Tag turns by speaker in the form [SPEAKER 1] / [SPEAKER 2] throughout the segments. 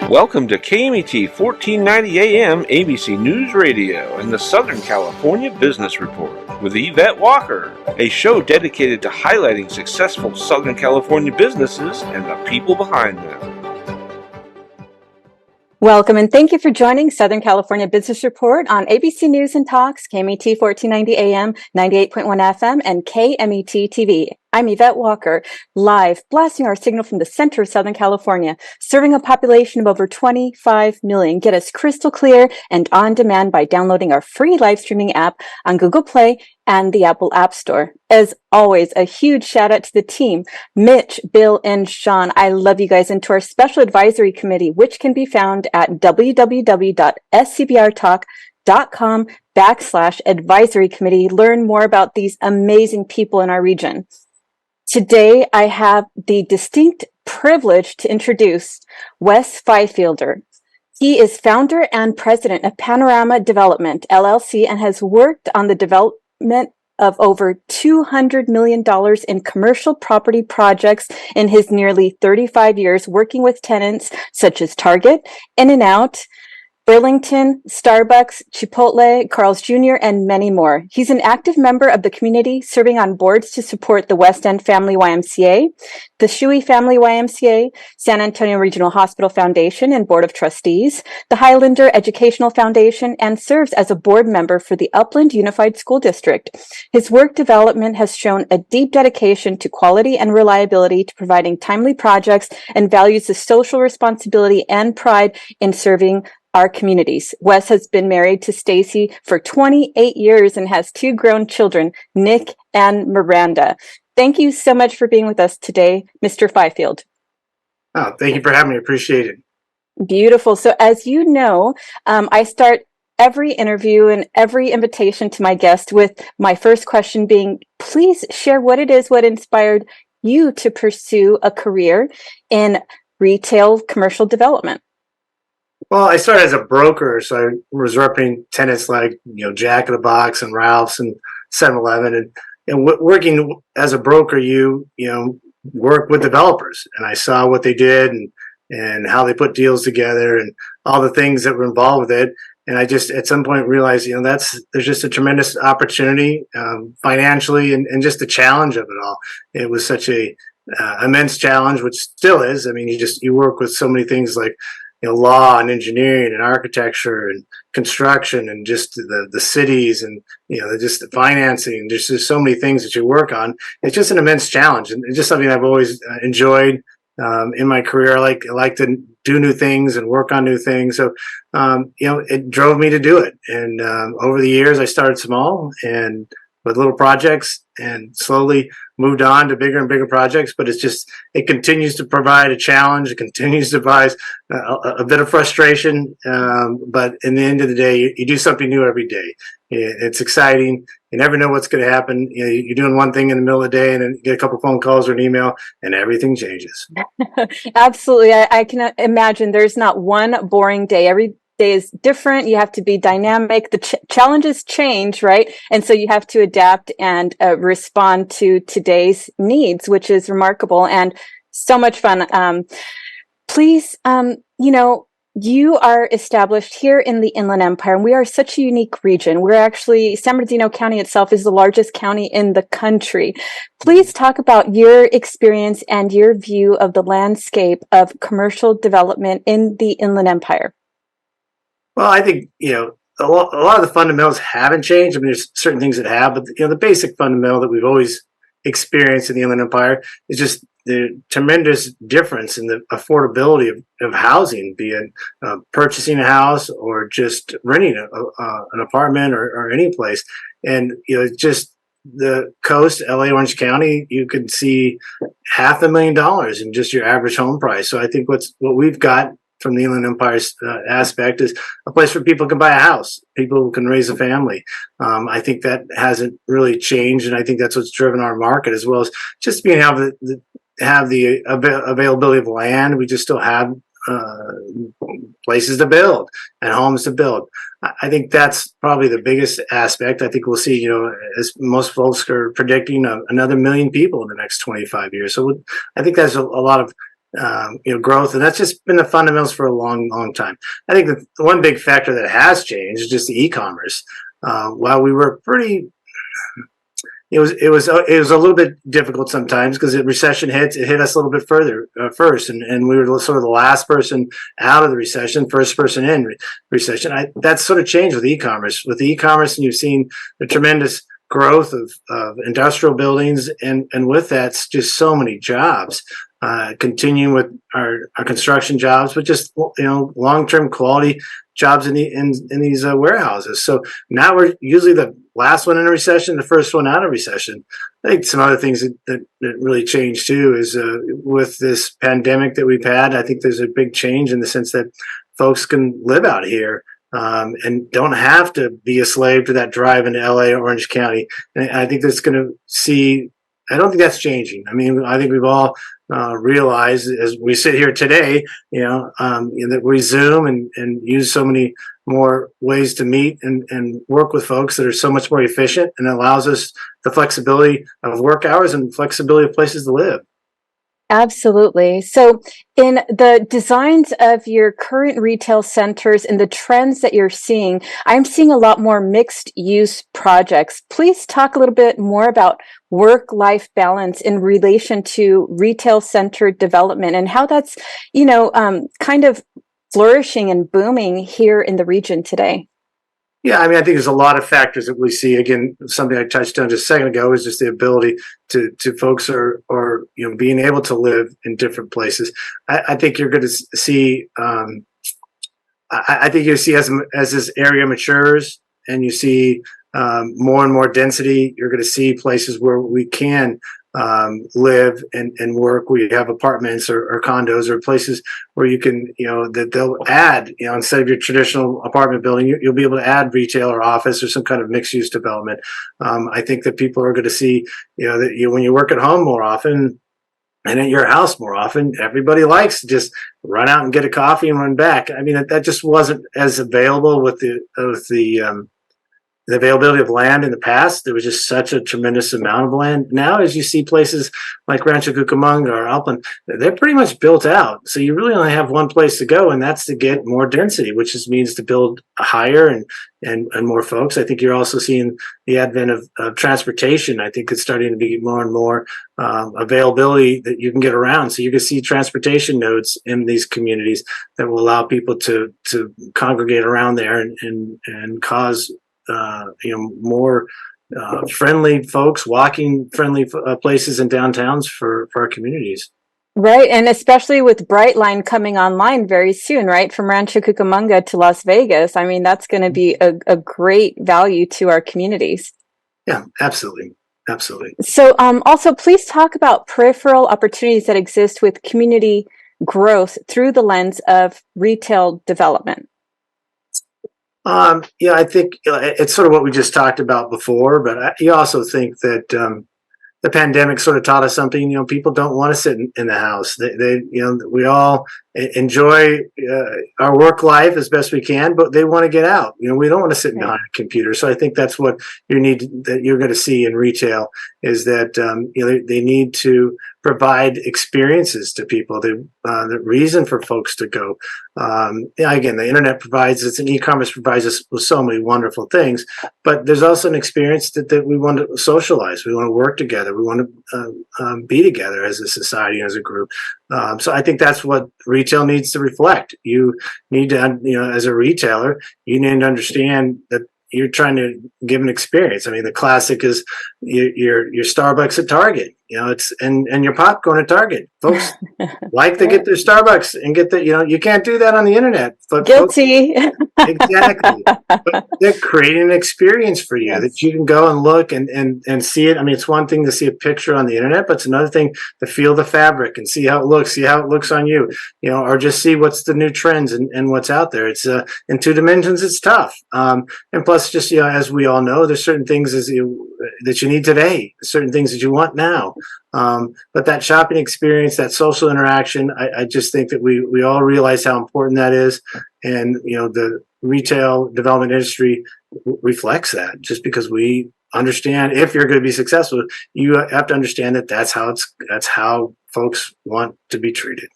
[SPEAKER 1] Welcome to KMET 1490 AM ABC News Radio and the Southern California Business Report with Yvette Walker, a show dedicated to highlighting successful Southern California businesses and the people behind them.
[SPEAKER 2] Welcome and thank you for joining Southern California Business Report on ABC News and Talks, KMET 1490 AM, 98.1 FM, and KMET TV. I'm Yvette Walker, live blasting our signal from the center of Southern California, serving a population of over 25 million. Get us crystal clear and on demand by downloading our free live streaming app on Google Play and the Apple App Store. As always, a huge shout out to the team, Mitch, Bill, and Sean. I love you guys, and to our special advisory committee, which can be found at www.scbrtalk.com/advisory committee. Learn more about these amazing people in our region. Today, I have the distinct privilege to introduce Wes Fifield. He is founder and president of Panorama Development, LLC, and has worked on the development of over $200 million in commercial property projects in his nearly 35 years working with tenants such as Target, In-N-Out, Burlington, Starbucks, Chipotle, Carl's Jr., and many more. He's an active member of the community, serving on boards to support the West End Family YMCA, the Scheu Family YMCA, San Antonio Regional Hospital Foundation and Board of Trustees, the Highlander Educational Foundation, and serves as a board member for the Upland Unified School District. His work development has shown a deep dedication to quality and reliability, to providing timely projects, and values the social responsibility and pride in serving our communities. Wes has been married to Stacey for 28 years and has two grown children, Nick and Miranda. Thank you so much for being with us today, Mr. Fifield.
[SPEAKER 3] Oh, thank you for having me. Appreciate it.
[SPEAKER 2] Beautiful. So as you know, I start every interview and every invitation to my guest with my first question being, please share what it is, what inspired you to pursue a career in retail commercial development.
[SPEAKER 3] Well, I started as a broker, so I was representing tenants like, Jack in the Box and Ralph's and 7-Eleven. And working as a broker, you work with developers. And I saw what they did and how they put deals together and all the things that were involved with it. And I just at some point realized, there's just a tremendous opportunity financially and just the challenge of it all. It was such a immense challenge, which still is. I mean, you work with so many things like law and engineering and architecture and construction and just the cities and just the financing. There's so many things that you work on. It's just an immense challenge, and it's just something I've always enjoyed in my career. I like to do new things and work on new things. So it drove me to do it. And over the years, I started small and with little projects, and slowly moved on to bigger and bigger projects. But it continues to provide a challenge. It continues to provide a bit of frustration. But in the end of the day, you do something new every day. It's exciting. You never know what's going to happen. You're doing one thing in the middle of the day and then you get a couple phone calls or an email and everything changes.
[SPEAKER 2] Absolutely. I can imagine there's not one boring day. Every day is different. You have to be dynamic. The challenges change, right? And so you have to adapt and respond to today's needs, which is remarkable and so much fun. Please, you are established here in the Inland Empire, and we are such a unique region. We're actually, San Bernardino County itself is the largest county in the country. Please talk about your experience and your view of the landscape of commercial development in the Inland Empire.
[SPEAKER 3] Well, I think, a lot of the fundamentals haven't changed. I mean, there's certain things that have, but, the basic fundamental that we've always experienced in the Inland Empire is just the tremendous difference in the affordability of housing, be it purchasing a house or just renting an apartment or any place. And, just the coast, LA, Orange County, you could see $500,000 in just your average home price. So I think what we've got from the Inland Empire's aspect is a place where people can buy a house, people can raise a family. I think that hasn't really changed, and I think that's what's driven our market, as well as just being able to have the availability of land. We just still have places to build and homes to build. I think that's probably the biggest aspect. I think we'll see, as most folks are predicting, another 1 million people in the next 25 years. So I think there's a lot of growth, and that's just been the fundamentals for a long time. I think that the one big factor that has changed is just the e-commerce. While we were pretty, it was a little bit difficult sometimes because the recession hit us a little bit further first, and we were sort of the last person out of the recession, first person in recession. That's sort of changed with e-commerce. With e-commerce, and you've seen the tremendous growth of industrial buildings, and with that, just so many jobs. Continuing with our construction jobs, but just long-term quality jobs in these warehouses. So now we're usually the last one in a recession, the first one out of recession. I think some other things that really changed too is with this pandemic that we've had. I think there's a big change in the sense that folks can live out here. And don't have to be a slave to that drive into LA or Orange County. And I think that's going to see. I don't think that's changing. I mean, I think we've all realized as we sit here today, that we Zoom and use so many more ways to meet and work with folks that are so much more efficient, and allows us the flexibility of work hours and flexibility of places to live.
[SPEAKER 2] Absolutely. So in the designs of your current retail centers and the trends that you're seeing, I'm seeing a lot more mixed use projects. Please talk a little bit more about work-life balance in relation to retail center development and how that's, kind of flourishing and booming here in the region today.
[SPEAKER 3] Yeah, I mean, I think there's a lot of factors that we see. Again, something I touched on just a second ago is just the ability to folks or being able to live in different places. I think you're going to see. I think you see as this area matures and you see more and more density, you're going to see places where we can live and work. We have apartments or condos or places where you can, that they'll add, instead of your traditional apartment building, you'll be able to add retail or office or some kind of mixed use development. I think that people are going to see, that when you work at home more often and at your house more often, everybody likes to just run out and get a coffee and run back. I mean, that just wasn't as available with the availability of land in the past. There was just such a tremendous amount of land. Now, as you see places like Rancho Cucamonga or Upland, they're pretty much built out. So you really only have one place to go, and that's to get more density, which just means to build higher and more folks. I think you're also seeing the advent of transportation. I think it's starting to be more and more availability that you can get around. So you can see transportation nodes in these communities that will allow people to congregate around there and cause more friendly folks, walking friendly places and downtowns for our communities.
[SPEAKER 2] Right. And especially with Brightline coming online very soon, right? From Rancho Cucamonga to Las Vegas. I mean, that's going to be a great value to our communities.
[SPEAKER 3] Yeah, absolutely. Absolutely.
[SPEAKER 2] So also, please talk about peripheral opportunities that exist with community growth through the lens of retail development.
[SPEAKER 3] I think it's sort of what we just talked about before, but you also think that the pandemic sort of taught us something. People don't want to sit in the house. We all enjoy our work life as best we can, but they want to get out. We don't want to sit behind a computer. So I think that's what you're going to see in retail is that they need to provide experiences to people. The reason for folks to go. Again, the internet provides us, and e-commerce provides us with so many wonderful things. But there's also an experience that we want to socialize. We want to work together. We want to be together as a society, as a group. So I think that's what retail needs to reflect. You need to, as a retailer, you need to understand that you're trying to give an experience. I mean, the classic is your Starbucks at Target. It's and your popcorn at Target. Folks like to get their Starbucks and get the, you can't do that on the internet. But
[SPEAKER 2] Guilty.
[SPEAKER 3] Exactly. But they're creating an experience for you that you can go and look and see it. I mean, it's one thing to see a picture on the internet, but it's another thing to feel the fabric and see how it looks on you, or just see what's the new trends and what's out there. It's in two dimensions, it's tough. And plus, just, as we all know, there's certain things that you need today, certain things that you want now. But that shopping experience, that social interaction, I just think that we all realize how important that is. And, the retail development industry reflects that, just because we understand if you're going to be successful, you have to understand that that's how folks want to be treated.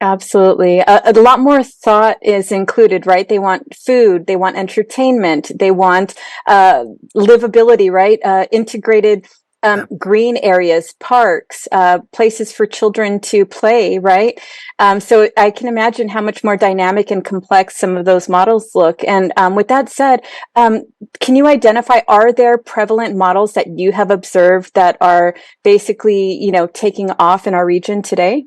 [SPEAKER 2] Absolutely. A lot more thought is included, right? They want food, they want entertainment, they want livability, right? Integrated green areas, parks, places for children to play, right? So I can imagine how much more dynamic and complex some of those models look. And with that said, can you identify, are there prevalent models that you have observed that are basically, taking off in our region today?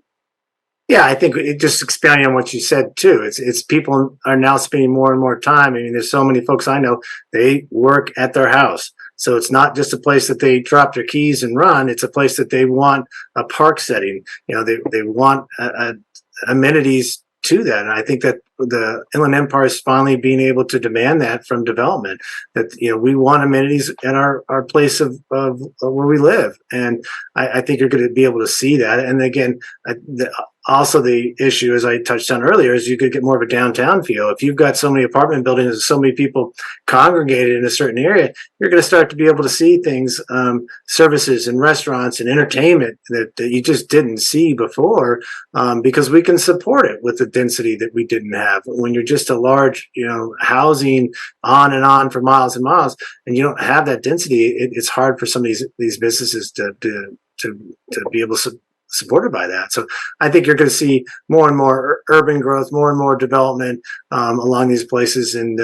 [SPEAKER 3] Yeah, I think it just expanding on what you said too. It's people are now spending more and more time. I mean, there's so many folks I know, they work at their house. So it's not just a place that they drop their keys and run. It's a place that they want a park setting. They want amenities to that. And I think that the Inland Empire is finally being able to demand that from development, that, we want amenities at our place of where we live. And I think you're going to be able to see that. And again, also the issue, as I touched on earlier, is you could get more of a downtown feel. If you've got so many apartment buildings and so many people congregated in a certain area, you're going to start to be able to see things, services and restaurants and entertainment that you just didn't see before, because we can support it with the density that we didn't have. When you're just a large, housing on and on for miles and miles, and you don't have that density, it's hard for some of these businesses to be able to supported by that. So I think you're going to see more and more urban growth, more and more development along these places, and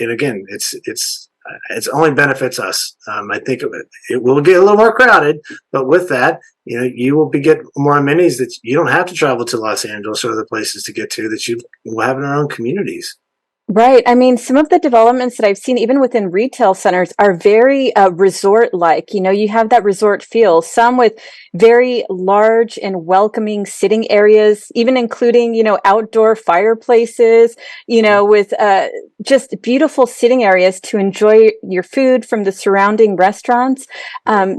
[SPEAKER 3] again, it's only benefits us. I think it will get a little more crowded, but with that, you will get more amenities that you don't have to travel to Los Angeles or other places to get to, that you will have in our own communities.
[SPEAKER 2] Right. I mean, some of the developments that I've seen, even within retail centers, are very resort-like. You have that resort feel, some with very large and welcoming sitting areas, even including, outdoor fireplaces, with just beautiful sitting areas to enjoy your food from the surrounding restaurants.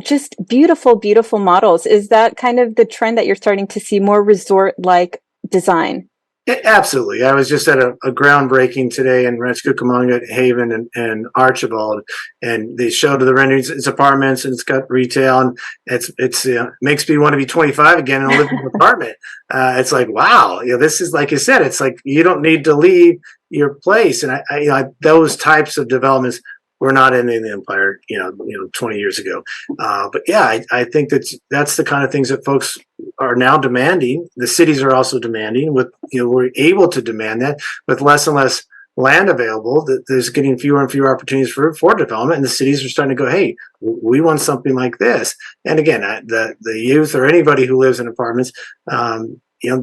[SPEAKER 2] Just beautiful, beautiful models. Is that kind of the trend that you're starting to see, more resort-like design?
[SPEAKER 3] Yeah, absolutely. I was just at a groundbreaking today in Rancho Cucamonga, Haven, and Archibald, and they showed the renderings. It's apartments and it's got retail, and it's makes me want to be 25 again and live in an apartment. It's like, wow, this is, like you said, it's like you don't need to leave your place, and I those types of developments were not in the Empire, 20 years ago. But yeah, I think that's the kind of things that folks are now demanding. The cities are also demanding. We're able to demand that with less and less land available. That there's getting fewer and fewer opportunities for development, and the cities are starting to go, hey, we want something like this. And again, the youth or anybody who lives in apartments,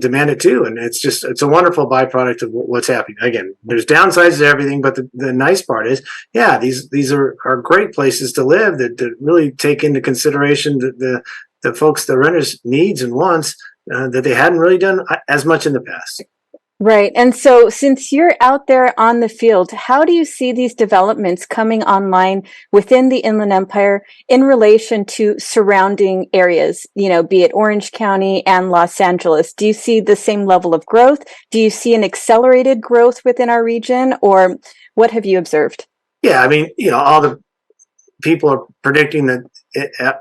[SPEAKER 3] demand it too. And it's a wonderful byproduct of what's happening. Again, there's downsides to everything, but the nice part is, yeah, these are great places to live that really take into consideration the folks, the renters' needs and wants that they hadn't really done as much in the past.
[SPEAKER 2] Right. And so since you're out there on the field, how do you see these developments coming online within the Inland Empire in relation to surrounding areas, be it Orange County and Los Angeles? Do you see the same level of growth? Do you see an accelerated growth within our region, or what have you observed?
[SPEAKER 3] Yeah, I mean, all the people are predicting that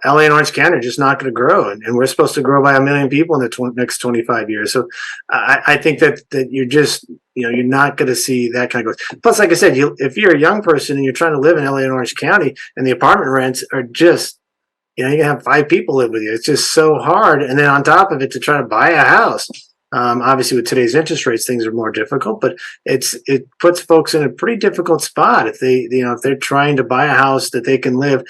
[SPEAKER 3] LA and Orange County are just not going to grow, and we're supposed to grow by 1 million people in the next 25 years. So I think that you're just, you're not going to see that kind of growth. Plus, like I said, if you're a young person and you're trying to live in LA and Orange County, and the apartment rents are just, you can have 5 people live with you. It's just so hard. And then on top of it, to try to buy a house. Obviously, with today's interest rates, things are more difficult, but it puts folks in a pretty difficult spot if they're trying to buy a house that they can live.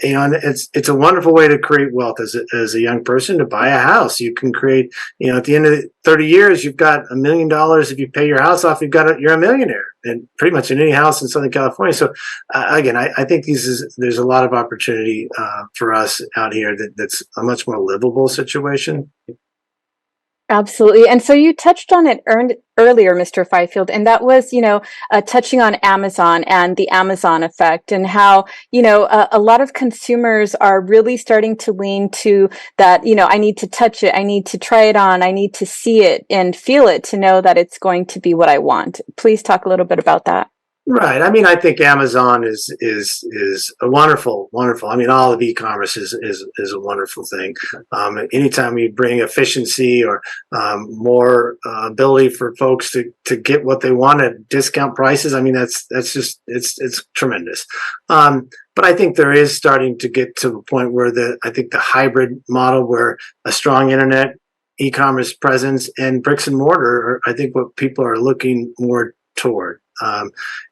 [SPEAKER 3] And it's a wonderful way to create wealth as a young person, to buy a house. You can create, at the end of 30 years, you've got $1 million. If you pay your house off, you're a millionaire, and pretty much in any house in Southern California. So again, I think there's a lot of opportunity for us out here that's a much more livable situation.
[SPEAKER 2] Absolutely. And so you touched on it earlier, Mr. Fifield, and that was, touching on Amazon and the Amazon effect, and how, a lot of consumers are really starting to lean to that, I need to touch it, I need to try it on, I need to see it and feel it to know that it's going to be what I want. Please talk a little bit about that.
[SPEAKER 3] Right. I mean, I think Amazon is a wonderful. I mean, all of e-commerce is a wonderful thing. Anytime you bring efficiency or more ability for folks to get what they want at discount prices, I mean, that's just it's tremendous. But I think there is starting to get to a point where I think the hybrid model, where a strong internet e-commerce presence and bricks and mortar are, I think, what people are looking more toward.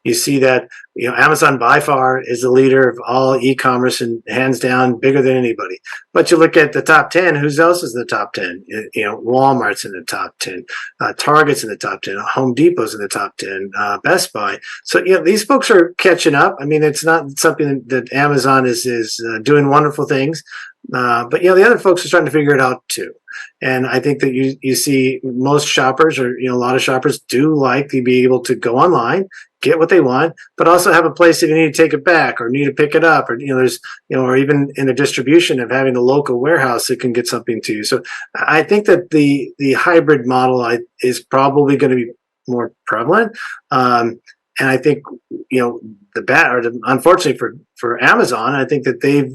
[SPEAKER 3] You see that, Amazon by far is the leader of all e-commerce and hands down bigger than anybody. But you look at the top 10, who else is in the top 10? Walmart's in the top 10, Target's in the top 10, Home Depot's in the top 10, Best Buy. So, these folks are catching up. I mean, it's not something that Amazon is doing wonderful things. But the other folks are starting to figure it out too. And I think that you see most shoppers, or a lot of shoppers, do like to be able to go online, get what they want, but also have a place if you need to take it back or need to pick it up, or there's or even in the distribution of having a local warehouse that can get something to you. So I think that the hybrid model is probably going to be more prevalent. And I think, unfortunately for Amazon, I think that they've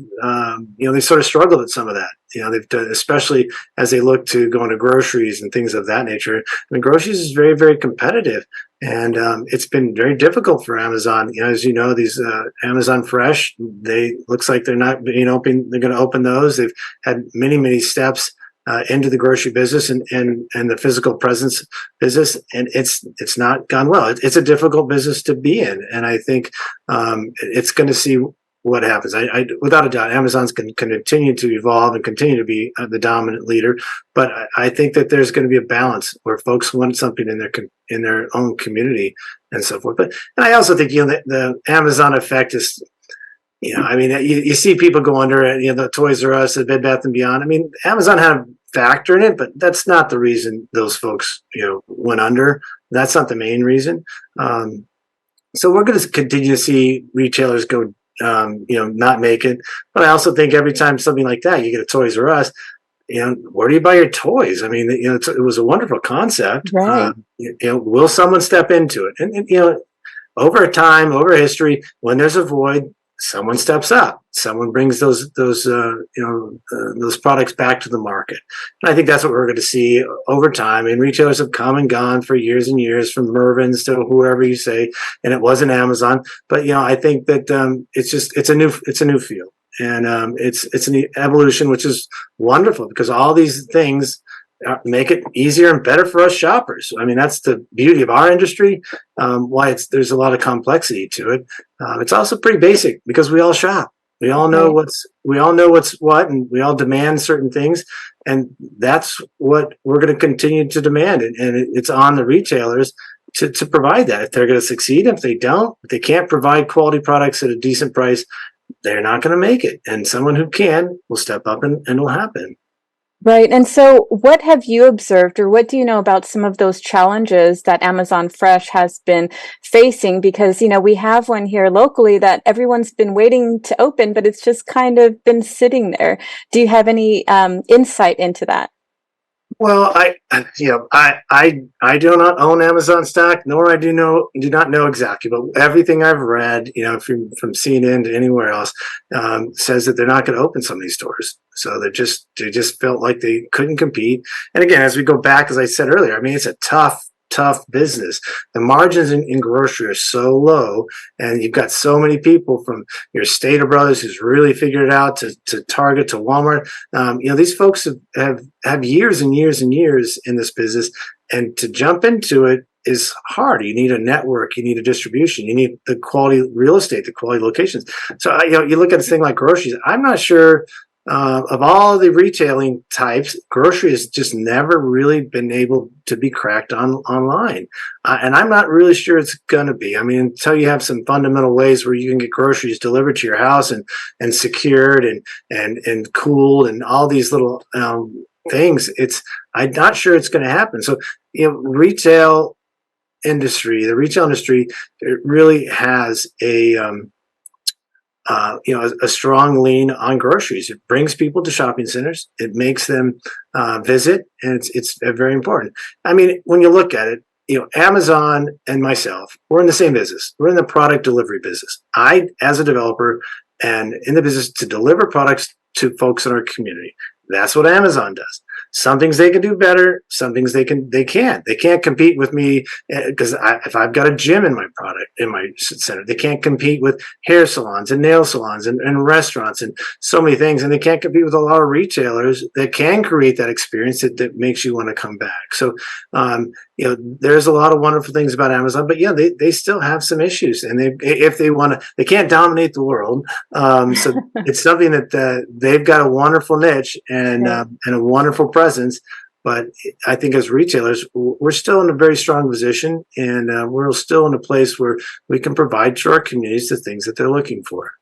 [SPEAKER 3] sort of struggled at some of that. They've done, especially as they look to go into groceries and things of that nature. I mean, groceries is very, very competitive, and it's been very difficult for Amazon. As you know, these Amazon Fresh, looks like they're not being open. They're going to open those. They've had many, many steps into the grocery business and the physical presence business, and it's not gone well. It's a difficult business to be in, and I think it's going to see what happens. I without a doubt, Amazon's can continue to evolve and continue to be the dominant leader, but I think that there's going to be a balance where folks want something in their own community and so forth. And I also think the Amazon effect is. I mean, you see people go under it, the Toys R Us, the Bed Bath & Beyond. I mean, Amazon had a factor in it, but that's not the reason those folks, went under. That's not the main reason. So we're going to continue to see retailers go, not make it. But I also think every time something like that, you get a Toys R Us, where do you buy your toys? I mean, it was a wonderful concept.
[SPEAKER 2] Right.
[SPEAKER 3] Will someone step into it? And over time, over history, when there's a void, someone steps up. Someone brings those products back to the market, and I think that's what we're going to see over time. And retailers have come and gone for years and years, from Mervyn's to whoever you say, and it wasn't Amazon. But I think that it's a new field, and it's an evolution, which is wonderful because all these things make it easier and better for us shoppers. I mean, that's the beauty of our industry. Why there's a lot of complexity to it. It's also pretty basic because we all shop. We all know what's what, and we all demand certain things, and that's what we're going to continue to demand. And it's on the retailers to provide that. If they're going to succeed, if they don't, if they can't provide quality products at a decent price, they're not going to make it. And someone who can will step up, and it'll happen.
[SPEAKER 2] Right. And so what have you observed, or what do you know about some of those challenges that Amazon Fresh has been facing? Because, we have one here locally that everyone's been waiting to open, but it's just kind of been sitting there. Do you have any insight into that?
[SPEAKER 3] Well, I do not own Amazon stock, nor do not know exactly, but everything I've read, from CNN to anywhere else, says that they're not going to open some of these stores. So they just felt like they couldn't compete. And again, as we go back, as I said earlier, I mean, it's a tough business. The margins in grocery are so low, and you've got so many people from your Stater Brothers who's really figured it out to Target to Walmart. These folks have years and years and years in this business, and to jump into it is hard. You need a network, you need a distribution, you need the quality real estate, the quality locations. So you look at a thing like groceries. I'm not sure. Of all the retailing types, grocery has just never really been able to be cracked online. And I'm not really sure it's going to be. I mean, until you have some fundamental ways where you can get groceries delivered to your house and secured and cooled and all these little things, I'm not sure it's going to happen. So, the retail industry, it really has a strong lean on groceries. It brings people to shopping centers. It makes them visit, and it's very important. I mean, when you look at it, Amazon and myself, we're in the same business. We're in the product delivery business. I, as a developer, and in the business to deliver products to folks in our community. That's what Amazon does. Some things they can do better. Some things they can't. They can't compete with me because if I've got a gym in my product, in my center, they can't compete with hair salons and nail salons and restaurants and so many things. And they can't compete with a lot of retailers that can create that experience that makes you want to come back. So, there's a lot of wonderful things about Amazon, but they still have some issues. And if they want to, they can't dominate the world. So it's something that they've got a wonderful niche and a wonderful presence. But I think as retailers, we're still in a very strong position, and we're still in a place where we can provide to our communities the things that they're looking for.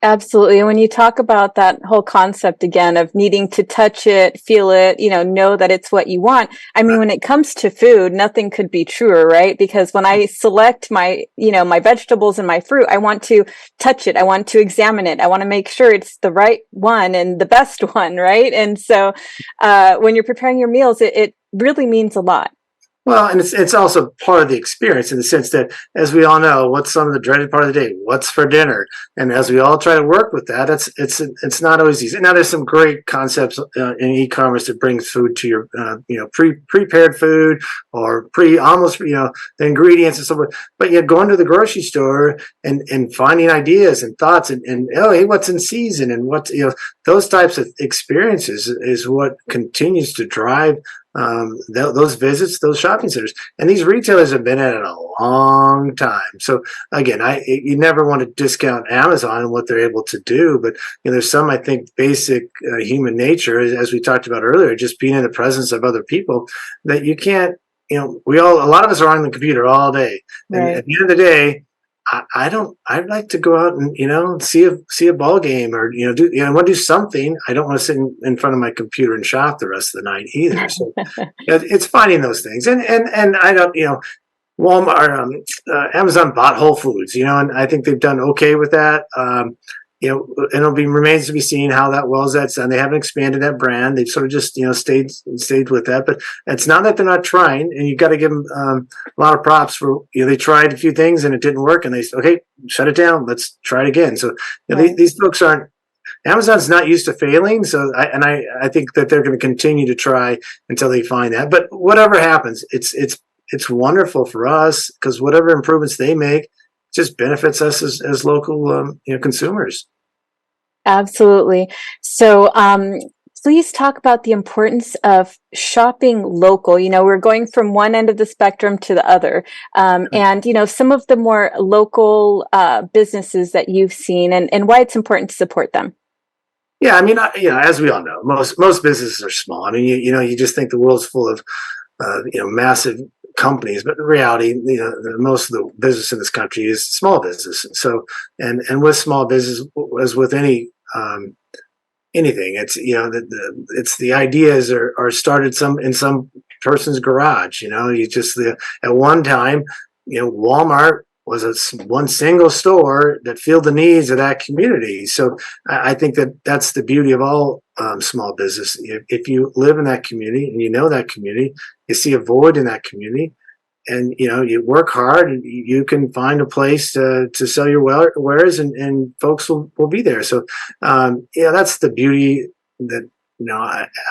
[SPEAKER 2] Absolutely. And when you talk about that whole concept again of needing to touch it, feel it, know that it's what you want. I mean, when it comes to food, nothing could be truer, right? Because when I select my, my vegetables and my fruit, I want to touch it. I want to examine it. I want to make sure it's the right one and the best one, right? And so when you're preparing your meals, it really means a lot.
[SPEAKER 3] Well, and it's also part of the experience in the sense that, as we all know, what's some of the dreaded part of the day? What's for dinner? And as we all try to work with that, it's not always easy. Now, there's some great concepts in e-commerce that brings food to your, prepared food or the ingredients and so forth. But yet, going to the grocery store and finding ideas and thoughts and hey, what's in season and what those types of experiences is what continues to drive those visits, those shopping centers. And these retailers have been at it a long time. So again, you never want to discount Amazon and what they're able to do, but there's some, I think, basic human nature, as we talked about earlier, just being in the presence of other people that you can't, a lot of us are on the computer all day. And
[SPEAKER 2] right.
[SPEAKER 3] At the end of the day, I'd like to go out and see a ball game or I want to do something. I don't want to sit in front of my computer and shop the rest of the night either. So it's finding those things, and I don't Walmart, Amazon bought Whole Foods, and I think they've done okay with that. Remains to be seen how that that's done. They haven't expanded that brand. They've sort of just stayed with that. But it's not that they're not trying, and you've got to give them a lot of props for they tried a few things and it didn't work, and they said, okay, shut it down. Let's try it again. So these folks aren't. Amazon's not used to failing, so I think that they're going to continue to try until they find that. But whatever happens, it's wonderful for us because whatever improvements they make just benefits us as local consumers.
[SPEAKER 2] Absolutely. So please talk about the importance of shopping local. We're going from one end of the spectrum to the other. And some of the more local businesses that you've seen and why it's important to support them.
[SPEAKER 3] Yeah, I mean, as we all know, most businesses are small. I mean, you just think the world's full of massive companies, but in reality, most of the business in this country is small business. And so, and with small business, as with anything, it's it's the ideas are started in some person's garage. At one time, Walmart was one single store that filled the needs of that community. So I think that's the beauty of all small business. If you live in that community and you know that community, you see a void in that community, and you work hard, and you can find a place to sell your wares, and folks will be there. So that's the beauty that.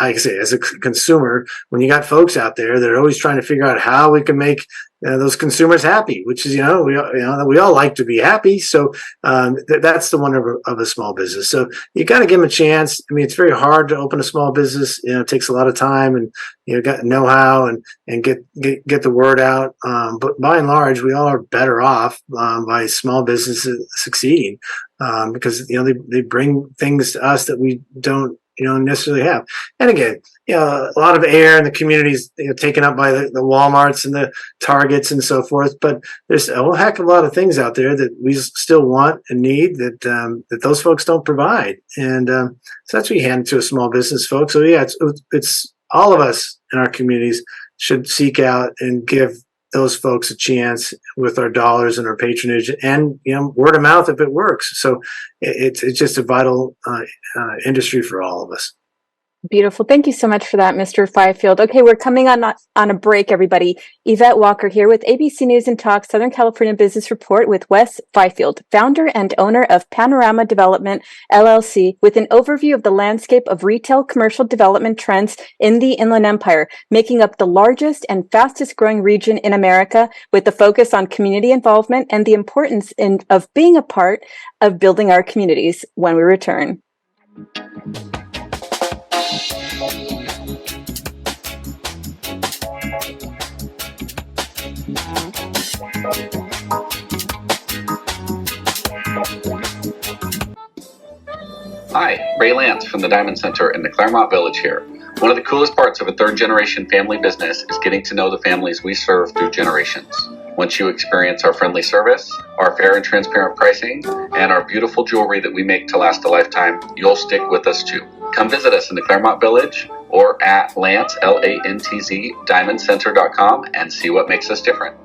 [SPEAKER 3] I say, as a consumer, when you got folks out there that are always trying to figure out how we can make those consumers happy, which is, we all like to be happy. So that's the wonder of a small business. So you got to give them a chance. I mean, it's very hard to open a small business. It takes a lot of time, and got know-how and get the word out. But by and large, we all are better off by small businesses succeeding because they bring things to us that we don't necessarily have. And again, a lot of air in the communities taken up by the Walmarts and the Targets and so forth. But there's a whole heck of a lot of things out there that we still want and need that those folks don't provide. And so that's what you hand to a small business, folks. So yeah, it's all of us in our communities should seek out and give those folks a chance with our dollars and our patronage and word of mouth if it works. So it's just a vital industry for all of us.
[SPEAKER 2] Beautiful. Thank you so much for that, Mr. Fifield. Okay, we're coming on a break, everybody. Yvette Walker here with ABC News and Talk Southern California Business Report with Wes Fifield, founder and owner of Panorama Development, LLC, with an overview of the landscape of retail commercial development trends in the Inland Empire, making up the largest and fastest growing region in America, with the focus on community involvement and the importance of being a part of building our communities. When we return.
[SPEAKER 4] Hi, Ray Lance from the Diamond Center in the Claremont Village here. One of the coolest parts of a third-generation family business is getting to know the families we serve through generations. Once you experience our friendly service, our fair and transparent pricing, and our beautiful jewelry that we make to last a lifetime, you'll stick with us too. Come visit us in the Claremont Village or at Lantz, L-A-N-T-Z, diamondcenter.com and see what makes us different.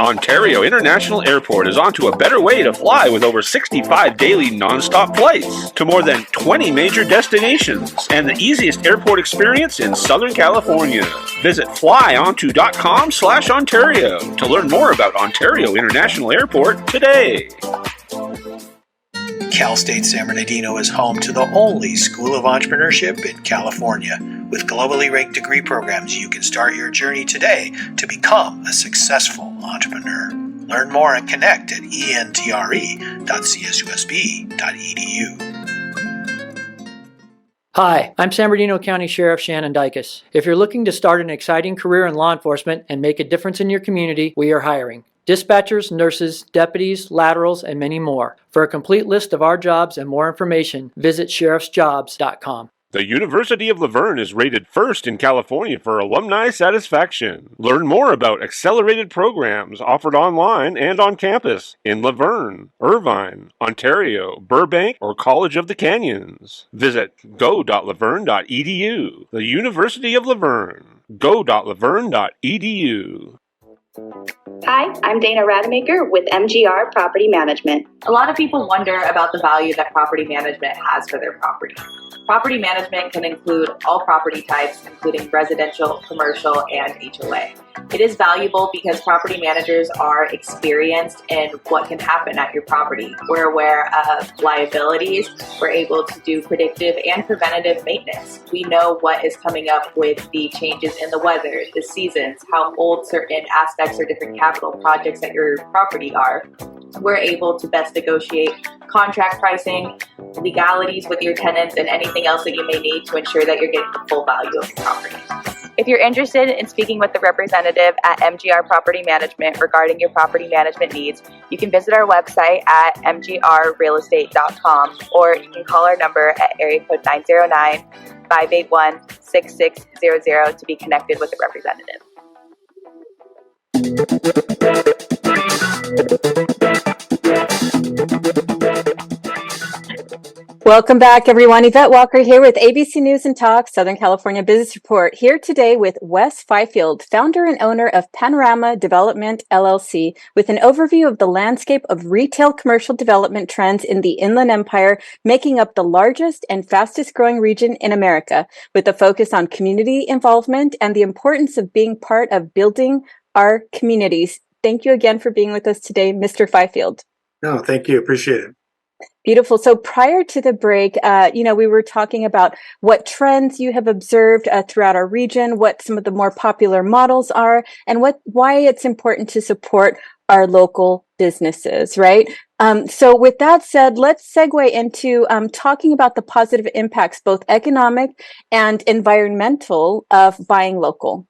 [SPEAKER 1] Ontario International Airport is onto a better way to fly with over 65 daily nonstop flights to more than 20 major destinations and the easiest airport experience in Southern California. Visit flyonto.com/Ontario to learn more about Ontario International Airport today.
[SPEAKER 5] Cal State San Bernardino is home to the only School of Entrepreneurship in California. With globally ranked degree programs, you can start your journey today to become a successful entrepreneur. Learn more and connect at entre.csusb.edu.
[SPEAKER 6] Hi, I'm San Bernardino County Sheriff Shannon Dykes. If you're looking to start an exciting career in law enforcement and make a difference in your community, we are hiring dispatchers, nurses, deputies, laterals, and many more. For a complete list of our jobs and more information, visit sheriffsjobs.com.
[SPEAKER 1] The University of La Verne is rated first in California for alumni satisfaction. Learn more about accelerated programs offered online and on campus in La Verne, Irvine, Ontario, Burbank, or College of the Canyons. Visit go.laverne.edu. The University of La Verne. go.laverne.edu.
[SPEAKER 7] Hi, I'm Dana Rademacher with MGR Property Management.
[SPEAKER 8] A lot of people wonder about the value that property management has for their property. Property management can include all property types, including residential, commercial, and HOA. It is valuable because property managers are experienced in what can happen at your property. We're aware of liabilities. We're able to do predictive and preventative maintenance. We know what is coming up with the changes in the weather, the seasons, how old certain aspects or different capital projects at your property are. We're able to best negotiate contract pricing, legalities with your tenants, and anything else that you may need to ensure that you're getting the full value of your property. If you're interested in speaking with the representative at MGR Property Management regarding your property management needs, you can visit our website at mgrrealestate.com, or you can call our number at area code 909-581-6600 to be connected with the representative.
[SPEAKER 2] Welcome back, everyone. Yvette Walker here with ABC News and Talk Southern California Business Report, here today with Wes Fifield, founder and owner of Panorama Development, LLC, with an overview of the landscape of retail commercial development trends in the Inland Empire, making up the largest and fastest growing region in America, with a focus on community involvement and the importance of being part of building our communities. Thank you again for being with us today, Mr. Fifield.
[SPEAKER 3] No, thank you. Appreciate it.
[SPEAKER 2] Beautiful. So prior to the break, we were talking about what trends you have observed throughout our region, what some of the more popular models are, and why it's important to support our local businesses, right? So with that said, let's segue into talking about the positive impacts, both economic and environmental, of buying local.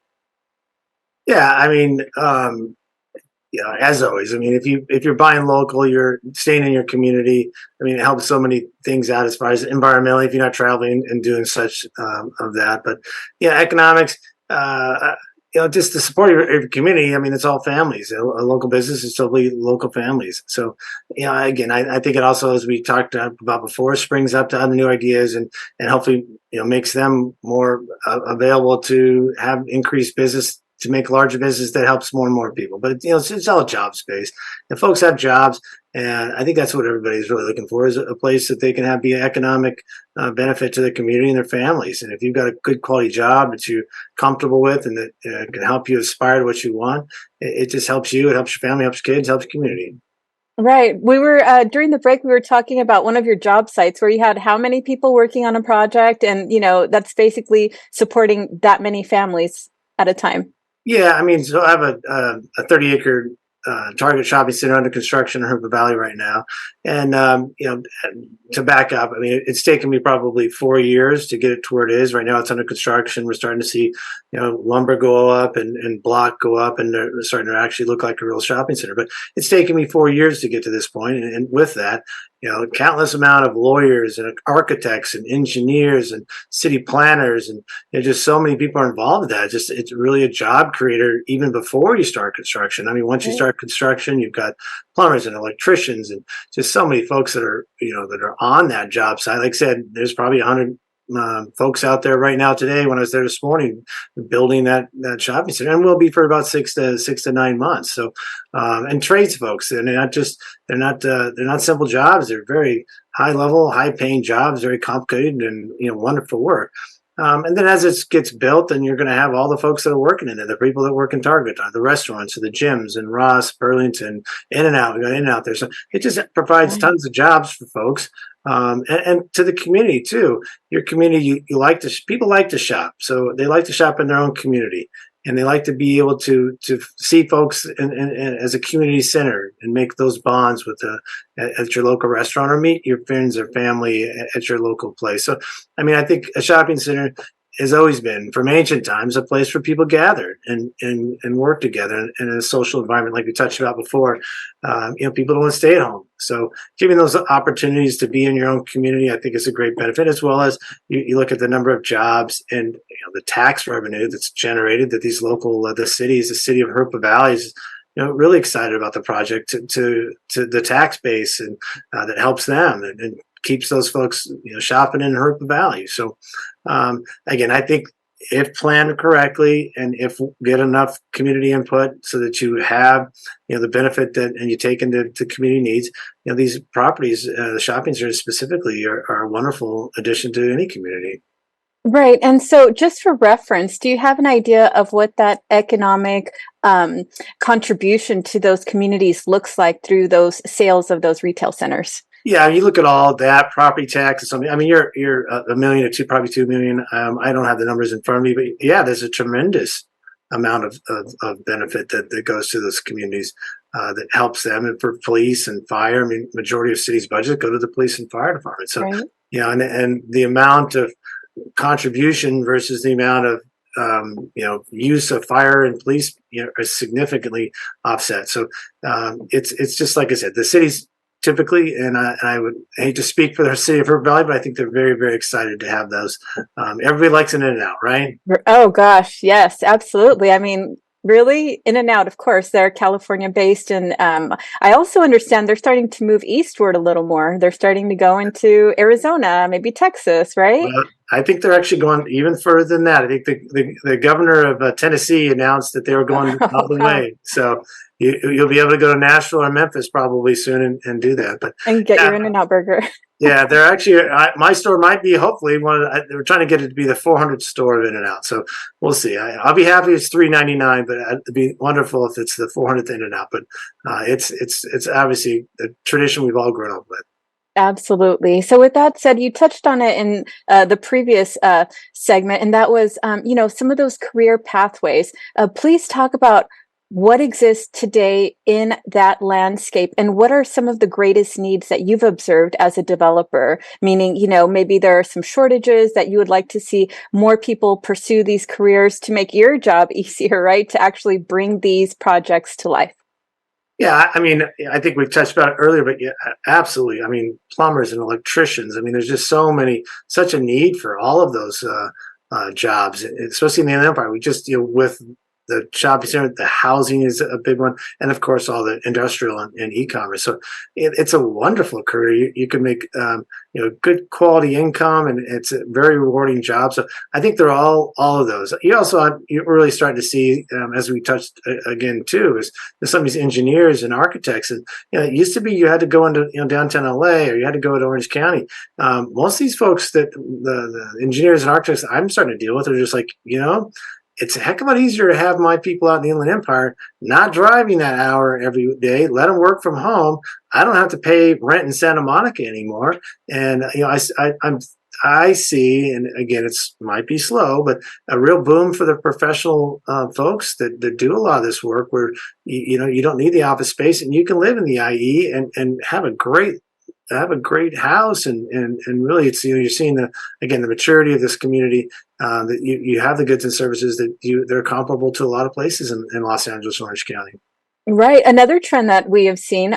[SPEAKER 3] Yeah, I mean, as always, I mean, if you're buying local, you're staying in your community. I mean, it helps so many things out as far as environmentally, if you're not traveling and doing such of that. But yeah, economics, just to support your community. I mean, it's all families. A local business is totally local families. So, again, I think it also, as we talked about before, springs up to other new ideas and hopefully, makes them more available to have increased business to make larger business that helps more and more people. But it's all job space, and folks have jobs, and I think that's what everybody's really looking for, is a place that they can have be economic benefit to their community and their families. And if you've got a good quality job that you're comfortable with and that can help you aspire to what you want, it just helps you. It helps your family, helps your kids, helps your community.
[SPEAKER 2] Right. We were during the break, we were talking about one of your job sites where you had how many people working on a project, and that's basically supporting that many families at a time.
[SPEAKER 3] Yeah, I mean, so I have a 30-acre Target shopping center under construction in Herba Valley right now, and to back up, I mean, it's taken me probably 4 years to get it to where it is. Right now, it's under construction. We're starting to see lumber go up and block go up, and they're starting to actually look like a real shopping center. But it's taken me 4 years to get to this point, and with that, countless amount of lawyers and architects and engineers and city planners, and just so many people are involved with that. It's really a job creator even before you start construction. I mean, once you start construction, you've got plumbers and electricians and just so many folks that are on that job site. Like I said, there's probably 100 folks out there right now today. When I was there this morning, building that shopping center, and will be for about 6 to 9 months. So, and trades folks, and they're not simple jobs. They're very high level, high paying jobs, very complicated and wonderful work. And then as it gets built, then you're going to have all the folks that are working in it, the people that work in Target, the restaurants, the gyms, and Ross, Burlington, In-N-Out. We got In-N-Out there. So it just provides tons of jobs for folks. And to the community too. Your community, people like to shop. So they like to shop in their own community. And they like to be able to see folks as a community center and make those bonds at your local restaurant, or meet your friends or family at your local place. So, I mean, I think a shopping center has always been, from ancient times, a place where people gathered and work together in a social environment, like we touched about before. People don't want to stay at home. So giving those opportunities to be in your own community, I think, is a great benefit, as well as you look at the number of jobs and the tax revenue that's generated, that these the city of Herba Valley is really excited about the project to the tax base, and that helps them and keeps those folks shopping in Herba Valley. So again, I think if planned correctly, and if get enough community input so that you have the benefit and you take into community needs, these properties, the shopping centers specifically, are a wonderful addition to any community.
[SPEAKER 2] Right. And so just for reference, do you have an idea of what that economic contribution to those communities looks like through those sales of those retail centers?
[SPEAKER 3] Yeah, you look at all that property tax and something. I mean, you're $1 million to probably $2 million. I don't have the numbers in front of me, but yeah, there's a tremendous amount of benefit that goes to those communities that helps them, and for police and fire. I mean, majority of cities' budget go to the police and fire department. So
[SPEAKER 2] right.
[SPEAKER 3] And the amount of contribution versus the amount of use of fire and police is significantly offset. So it's just like I said, the cities typically, and I would hate to speak for the city of Herba Valley, but I think they're very, very excited to have those. Everybody likes an In-N-Out, right?
[SPEAKER 2] Oh gosh, yes, absolutely. I mean, really, In-N-Out, of course, they're California based, and I also understand they're starting to move eastward a little more. They're starting to go into Arizona, maybe Texas, right?
[SPEAKER 3] Well, I think they're actually going even further than that. I think the governor of Tennessee announced that they were going all the way. So you'll be able to go to Nashville or Memphis probably soon and do that. But
[SPEAKER 2] and get your In-N-Out burger.
[SPEAKER 3] Yeah, they're actually my store might be hopefully they were trying to get it to be the 400th store of In-N-Out. So we'll see. I'll be happy it's $3.99, but it'd be wonderful if it's the 400th In-N-Out. But it's obviously a tradition we've all grown up with.
[SPEAKER 2] Absolutely. So with that said, you touched on it in the previous segment, and that was, some of those career pathways. Please talk about what exists today in that landscape, and what are some of the greatest needs that you've observed as a developer? Meaning, maybe there are some shortages that you would like to see more people pursue these careers to make your job easier, right? To actually bring these projects to life.
[SPEAKER 3] Yeah, I mean, I think we've touched about it earlier, but yeah, absolutely. I mean, plumbers and electricians. I mean, there's just such a need for all of those jobs, especially in the Inland Empire. We just, with the shopping center, the housing is a big one, and of course all the industrial and e-commerce. So it's a wonderful career. You can make good quality income, and it's a very rewarding job. So I think they're all of those. You're really starting to see, as we touched again too, is some of these engineers and architects. And it used to be you had to go into downtown LA, or you had to go to Orange County. Most of these folks that the engineers and architects I'm starting to deal with are just like, it's a heck of a lot easier to have my people out in the Inland Empire not driving that hour every day. Let them work from home. I don't have to pay rent in Santa Monica anymore. And I see, and again, might be slow, but a real boom for the professional folks that do a lot of this work, where you don't need the office space, and you can live in the IE and have a great house, and really it's you're seeing the maturity of this community, that you have the goods and services that they're comparable to a lot of places in Los Angeles, Orange County.
[SPEAKER 2] Right. Another trend that we have seen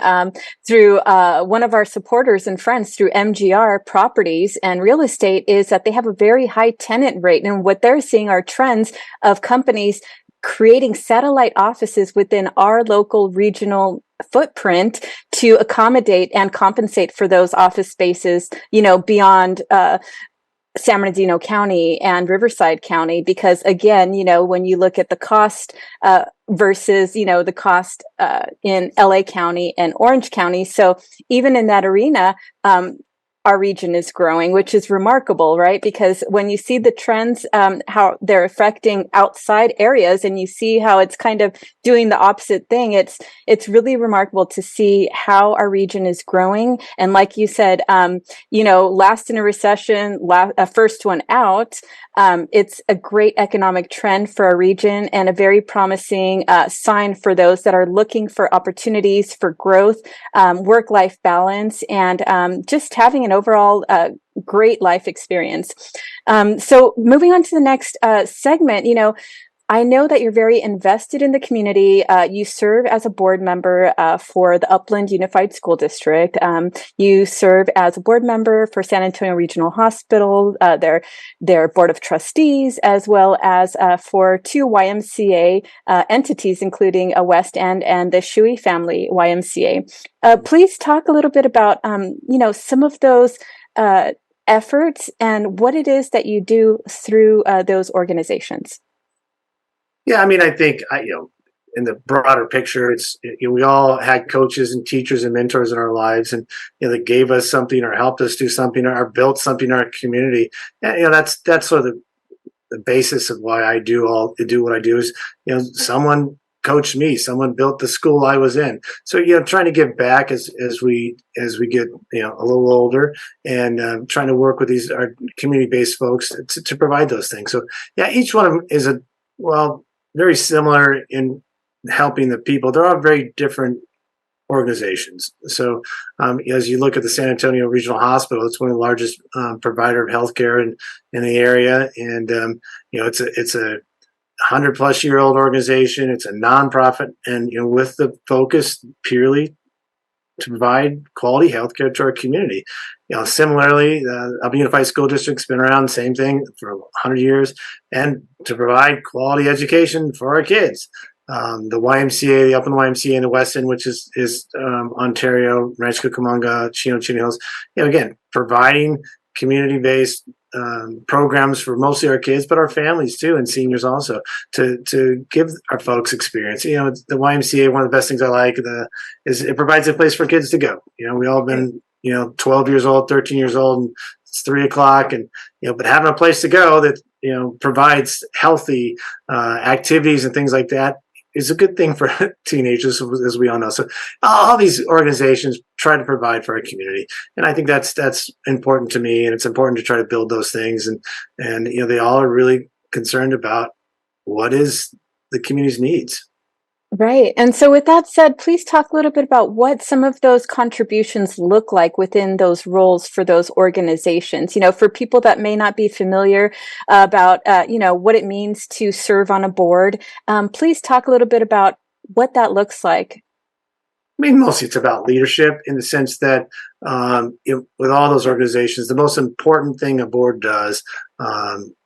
[SPEAKER 2] through one of our supporters and friends through MGR Properties and Real Estate is that they have a very high tenant rate. And what they're seeing are trends of companies creating satellite offices within our local regional footprint to accommodate and compensate for those office spaces, beyond San Bernardino County and Riverside County, because again, when you look at the cost versus, the cost in LA County and Orange County. So even in that arena, our region is growing, which is remarkable, right? Because when you see the trends, how they're affecting outside areas, and you see how it's kind of doing the opposite thing, it's really remarkable to see how our region is growing. And like you said, last in a recession, first one out. It's a great economic trend for our region, and a very promising sign for those that are looking for opportunities for growth, work-life balance, and just having an overall great life experience. So moving on to the next segment, I know that you're very invested in the community. You serve as a board member for the Upland Unified School District. You serve as a board member for San Antonio Regional Hospital, their board of trustees, as well as for 2 YMCA entities, including a West End and the Scheu Family YMCA. Please talk a little bit about, some of those efforts and what it is that you do through those organizations.
[SPEAKER 3] Yeah, I think in the broader picture, we all had coaches and teachers and mentors in our lives, and that gave us something or helped us do something or built something in our community. And that's sort of the basis of why I do what I do. Is someone coached me, someone built the school I was in. So trying to give back as we get a little older, and trying to work with our community-based folks to provide those things. So yeah, each one of them is very similar in helping the people. They're all very different organizations. So as you look at the San Antonio Regional Hospital, it's one of the largest provider of healthcare in the area, and it's a 100-plus-year-old organization. It's a nonprofit, and with the focus purely to provide quality healthcare to our community. Similarly, the Upland Unified School District's been around, same thing, for 100 years, and to provide quality education for our kids. The YMCA, the Upland YMCA in the West End, which is Ontario, Rancho Cucamonga, Chino Hills, again, providing community-based programs for mostly our kids, but our families too, and seniors also, to give our folks experience. The YMCA, one of the best things I like is it provides a place for kids to go. We all been 12 years old, 13 years old, and it's 3:00, and but having a place to go that provides healthy activities and things like that is a good thing for teenagers, as we all know. So all these organizations try to provide for our community, and I think that's important to me, and it's important to try to build those things, and they all are really concerned about what is the community's needs.
[SPEAKER 2] Right. And so with that said, please talk a little bit about what some of those contributions look like within those roles for those organizations. For people that may not be familiar about, what it means to serve on a board, please talk a little bit about what that looks like.
[SPEAKER 3] Mostly it's about leadership, in the sense that with all those organizations, the most important thing a board does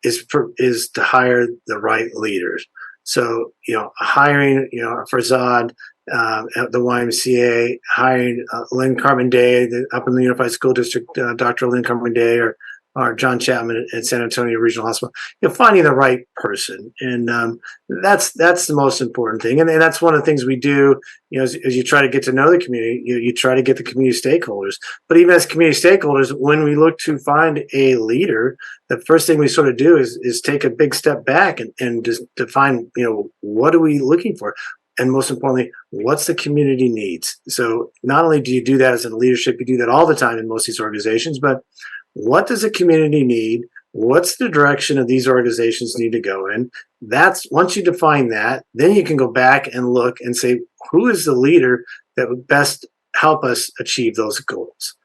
[SPEAKER 3] is to hire the right leaders. So, hiring, for Zod at the YMCA, hiring Lynn Carbon-Day up in the Unified School District, Dr. Lynn Carbon-Day, or John Chapman at San Antonio Regional Hospital, finding the right person. And that's the most important thing. And that's one of the things we do, as you try to get to know the community, you try to get the community stakeholders. But even as community stakeholders, when we look to find a leader, the first thing we sort of do is take a big step back and just define, what are we looking for? And most importantly, what's the community needs? So not only do you do that as a leadership, you do that all the time in most of these organizations, but what does the community need? What's the direction of these organizations need to go in? That's once you define that, then you can go back and look and say, who is the leader that would best help us achieve those goals?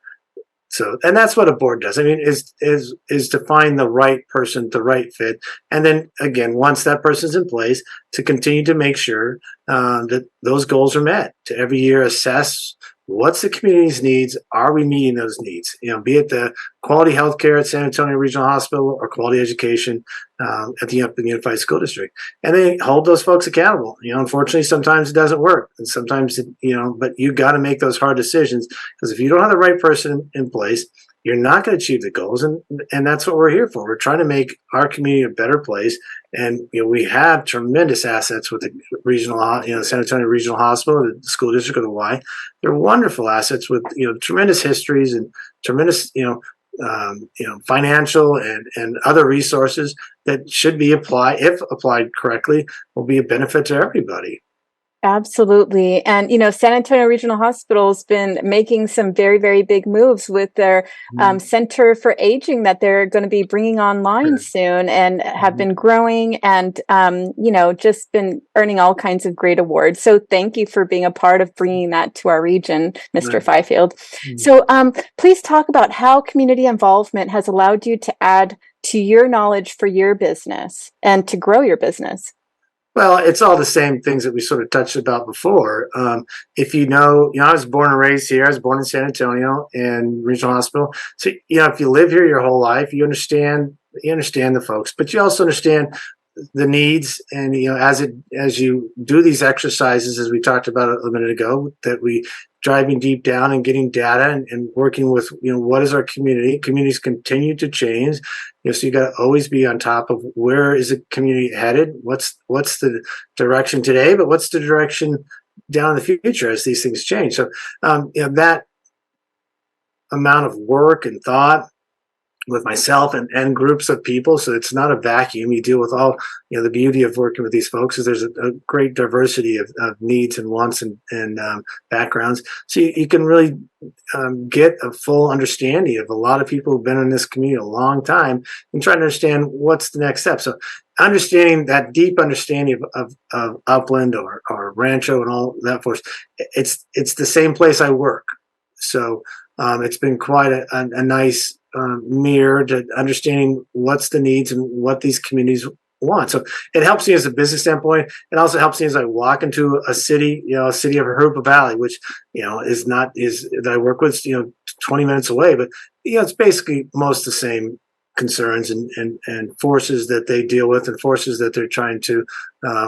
[SPEAKER 3] So, and that's what a board does. I mean, is to find the right person, the right fit, and then again, once that person's in place, to continue to make sure that those goals are met. To every year assess what's the community's needs. Are we meeting those needs? Be it the quality healthcare at San Antonio Regional Hospital or quality education at the Upland Unified School District, and then hold those folks accountable. Unfortunately, sometimes it doesn't work, and sometimes but you got to make those hard decisions, because if you don't have the right person in place, you're not going to achieve the goals, and that's what we're here for. We're trying to make our community a better place, and we have tremendous assets with the regional, San Antonio Regional Hospital, the school district of the Y. They're wonderful assets with tremendous histories and tremendous financial and other resources that should be applied, if applied correctly, will be a benefit to everybody.
[SPEAKER 2] Absolutely. And, San Antonio Regional Hospital has been making some very, very big moves with their Center for Aging that they're going to be bringing online soon, and have been growing and, just been earning all kinds of great awards. So thank you for being a part of bringing that to our region, Mr. Fifield. So please talk about how community involvement has allowed you to add to your knowledge for your business and to grow your business.
[SPEAKER 3] Well, it's all the same things that we sort of touched about before. If I was born and raised here. I was born in San Antonio and Regional Hospital. So, if you live here your whole life, you understand the folks, but you also understand the needs. And, as you do these exercises, as we talked about a minute ago, that we driving deep down and getting data and working with, what is our community? Communities continue to change. So you got to always be on top of where is the community headed? What's the direction today, but what's the direction down in the future as these things change? So, that amount of work and thought with myself and groups of people. So it's not a vacuum. You deal with all, the beauty of working with these folks is there's a great diversity of needs and wants and backgrounds. So you can really get a full understanding of a lot of people who've been in this community a long time and trying to understand what's the next step. So understanding that deep understanding of Upland or Rancho and all that force, it's the same place I work. So it's been quite a nice mirror to understanding what's the needs and what these communities want. So it helps me as a business standpoint. It also helps me as I walk into a city, a city of Harupa Valley, which, is that I work with, 20 minutes away, but, it's basically most the same concerns and forces that they deal with and forces that they're trying to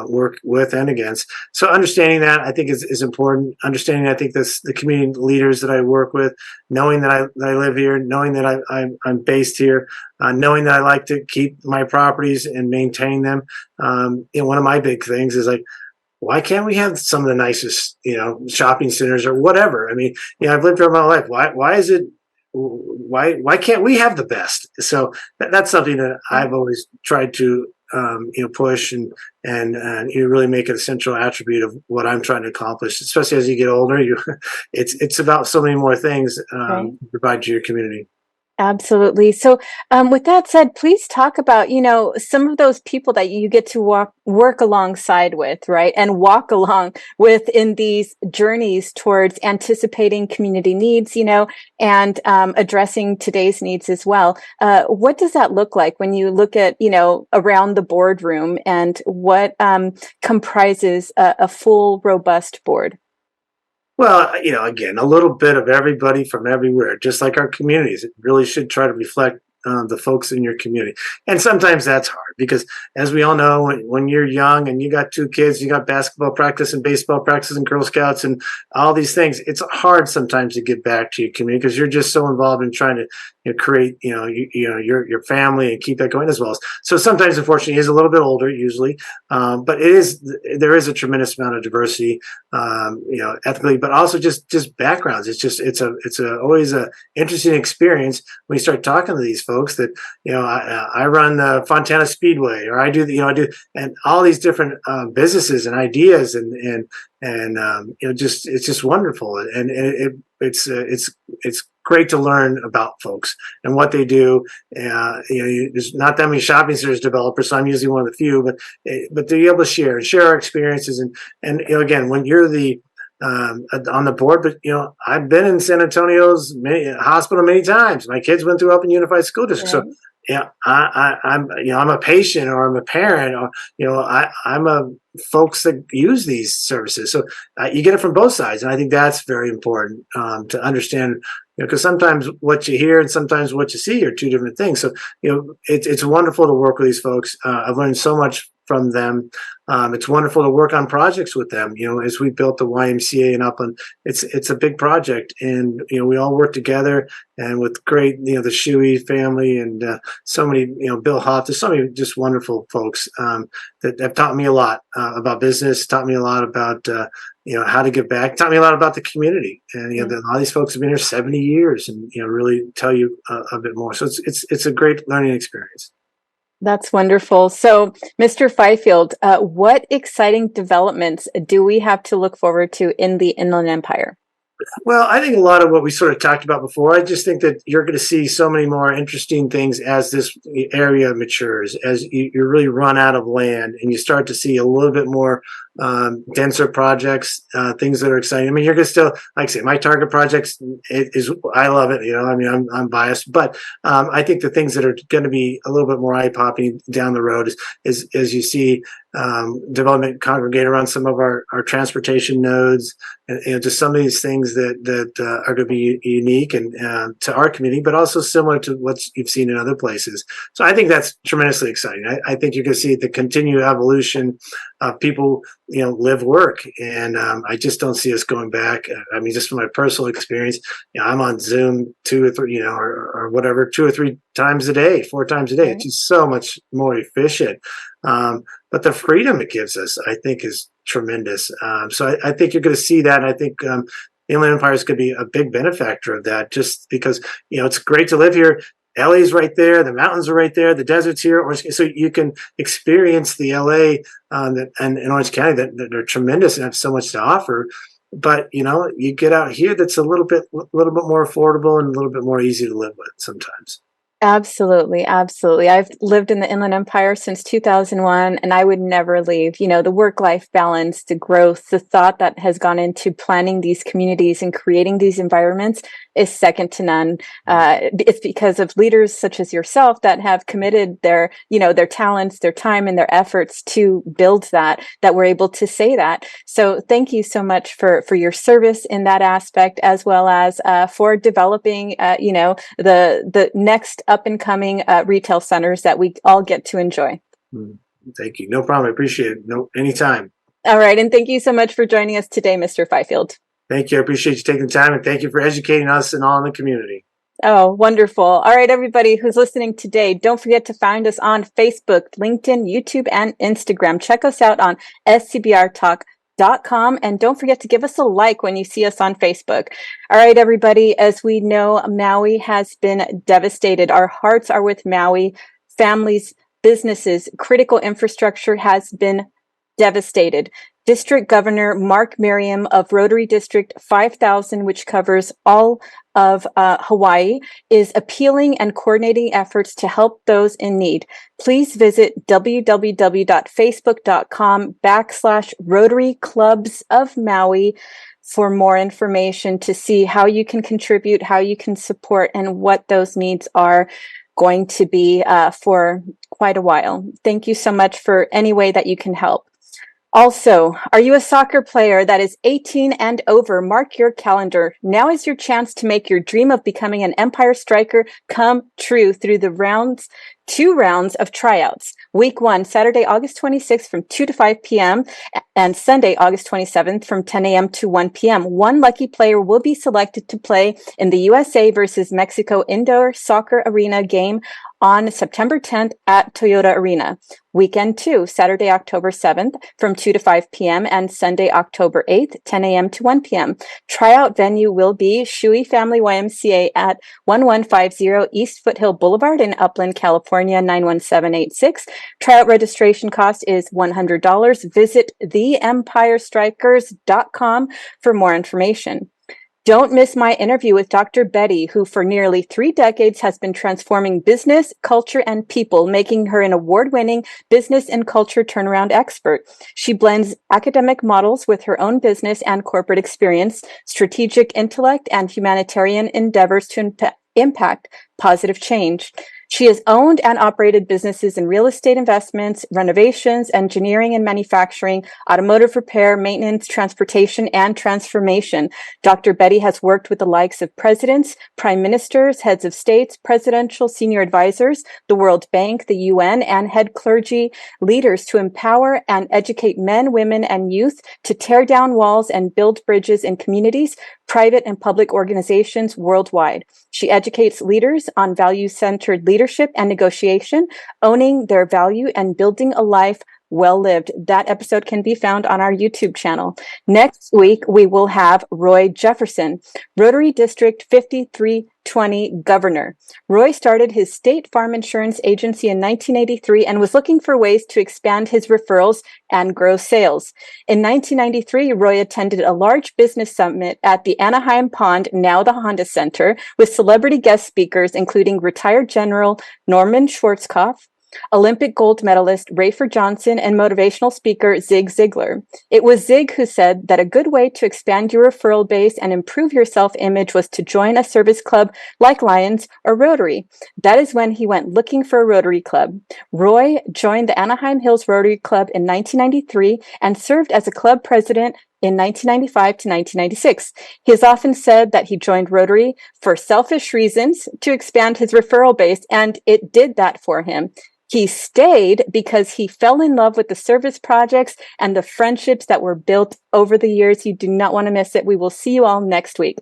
[SPEAKER 3] work with and against. So understanding that, I think, is important. Understanding, I think, the community leaders that I work with, knowing that I live here, knowing that I'm based here, knowing that I like to keep my properties and maintain them. One of my big things is like, why can't we have some of the nicest, shopping centers or whatever? I mean, I've lived here my life. Why is it? Why can't we have the best? So that's something that I've always tried to push and really make it a central attribute of what I'm trying to accomplish. Especially as you get older, it's about so many more things to provide to your community.
[SPEAKER 2] Absolutely. So with that said, please talk about, some of those people that you get to work alongside with, right? And walk along with in these journeys towards anticipating community needs, and addressing today's needs as well. What does that look like when you look at, around the boardroom, and what comprises a full, robust board?
[SPEAKER 3] Well, again, a little bit of everybody from everywhere, just like our communities. It really should try to reflect the folks in your community. And sometimes that's hard because, as we all know, when you're young and you got 2 kids, you got basketball practice and baseball practice and Girl Scouts and all these things, it's hard sometimes to get back to your community because you're just so involved in trying to create, your family and keep that going as well. So sometimes, unfortunately, it is a little bit older usually, but there is a tremendous amount of diversity, ethically, but also just backgrounds. It's always a interesting experience when you start talking to these folks that, I run the Fontana Speedway, or I do and all these different businesses and ideas and it's just wonderful. And it's great to learn about folks and what they do. There's not that many shopping centers developers, so I'm usually one of the few, but to be able to share our experiences and again, when you're on the board, but I've been in San Antonio's hospital many times. My kids went through Upland Unified School District, so I'm a patient or I'm a parent or I'm a folks that use these services. So you get it from both sides, and I think that's very important to understand. Because sometimes what you hear and sometimes what you see are 2 different things. So it's wonderful to work with these folks. I've learned so much from them. It's wonderful to work on projects with them. As we built the YMCA in Upland, it's a big project, and we all work together and with great the Scheu family and so many Bill Hoff. There's so many just wonderful folks that have taught me a lot about business, taught me a lot about how to give back, taught me a lot about the community, and a lot of these folks have been here 70 years, and really tell you a bit more. So it's a great learning experience.
[SPEAKER 2] That's wonderful. So, Mr. Fifield, what exciting developments do we have to look forward to in the Inland Empire?
[SPEAKER 3] Well, I think a lot of what we sort of talked about before, I just think that you're going to see so many more interesting things as this area matures, as you really run out of land and you start to see a little bit more denser projects, things that are exciting. I mean, you're going to still, like I say, my target projects I love it. I'm biased, but I think the things that are going to be a little bit more eye-popping down the road is as you see development congregate around some of our transportation nodes, and just some of these things that are going to be unique and to our community, but also similar to what you've seen in other places. So I think that's tremendously exciting. I think you're going to see the continued evolution of people, live, work, and I just don't see us going back. I mean, just from my personal experience, I'm on Zoom 2 or 3, or whatever, 2 or 3 times a day, 4 times a day. It's just so much more efficient. But the freedom it gives us, I think, is tremendous. So I think you're going to see that. And I think the Inland Empire is going to be a big benefactor of that, just because, it's great to live here. LA's right there. The mountains are right there. The desert's here. So you can experience the LA and in Orange County that are tremendous and have so much to offer. But, you get out here, that's a little bit more affordable and a little bit more easy to live with sometimes.
[SPEAKER 2] Absolutely. Absolutely. I've lived in the Inland Empire since 2001, and I would never leave. The work-life balance, the growth, the thought that has gone into planning these communities and creating these environments is second to none. It's because of leaders such as yourself that have committed their talents, their time, and their efforts to build that we're able to say that. So thank you so much for your service in that aspect, as well as for developing, the next up and coming retail centers that we all get to enjoy.
[SPEAKER 3] Thank you. No problem. I appreciate it. No, anytime.
[SPEAKER 2] All right. And thank you so much for joining us today, Mr. Fifield.
[SPEAKER 3] Thank you. I appreciate you taking the time, and thank you for educating us and all in the community.
[SPEAKER 2] Oh, wonderful. All right, everybody who's listening today, don't forget to find us on Facebook, LinkedIn, YouTube, and Instagram. Check us out on scbrtalk.com, and don't forget to give us a like when you see us on Facebook. All right, everybody, as we know, Maui has been devastated. Our hearts are with Maui. Families, businesses, critical infrastructure has been devastated. District Governor Mark Merriam of Rotary District 5000, which covers all of Hawaii, is appealing and coordinating efforts to help those in need. Please visit www.facebook.com/Rotary Clubs of Maui for more information to see how you can contribute, how you can support, and what those needs are going to be for quite a while. Thank you so much for any way that you can help. Also, are you a soccer player that is 18 and over? Mark your calendar. Now is your chance to make your dream of becoming an Empire Striker come true through the two rounds of tryouts. Week 1, Saturday, August 26th from 2 to 5 p.m. and Sunday, August 27th from 10 a.m. to 1 p.m. One lucky player will be selected to play in the USA versus Mexico Indoor Soccer Arena game on September 10th at Toyota Arena. Weekend 2, Saturday, October 7th from 2 to 5 p.m. and Sunday, October 8th, 10 a.m. to 1 p.m. Tryout venue will be Scheu Family YMCA at 1150 East Foothill Boulevard in Upland, California, 91786. Tryout registration cost is $100. Visit theempirestrikers.com for more information. Don't miss my interview with Dr. Betty, who for nearly 3 decades has been transforming business, culture, and people, making her an award-winning business and culture turnaround expert. She blends academic models with her own business and corporate experience, strategic intellect, and humanitarian endeavors to impact positive change. She has owned and operated businesses in real estate investments, renovations, engineering and manufacturing, automotive repair, maintenance, transportation, and transformation. Dr. Betty has worked with the likes of presidents, prime ministers, heads of states, presidential senior advisors, the World Bank, the UN, and head clergy leaders to empower and educate men, women, and youth to tear down walls and build bridges in communities, private and public organizations worldwide. She educates leaders on value-centered leadership and negotiation, owning their value and building a life well lived. That episode can be found on our YouTube channel. Next week, we will have Roy Jefferson, Rotary District 5320 Governor. Roy started his state farm insurance agency in 1983 and was looking for ways to expand his referrals and grow sales. In 1993, Roy attended a large business summit at the Anaheim Pond, now the Honda Center, with celebrity guest speakers, including retired General Norman Schwarzkopf, Olympic gold medalist Rafer Johnson, and motivational speaker Zig Ziglar. It was Zig who said that a good way to expand your referral base and improve your self-image was to join a service club like Lions or Rotary. That is when he went looking for a Rotary club. Roy joined the Anaheim Hills Rotary Club in 1993 and served as a club president in 1995 to 1996. He has often said that he joined Rotary for selfish reasons to expand his referral base, and it did that for him. He stayed because he fell in love with the service projects and the friendships that were built over the years. You do not want to miss it. We will see you all next week.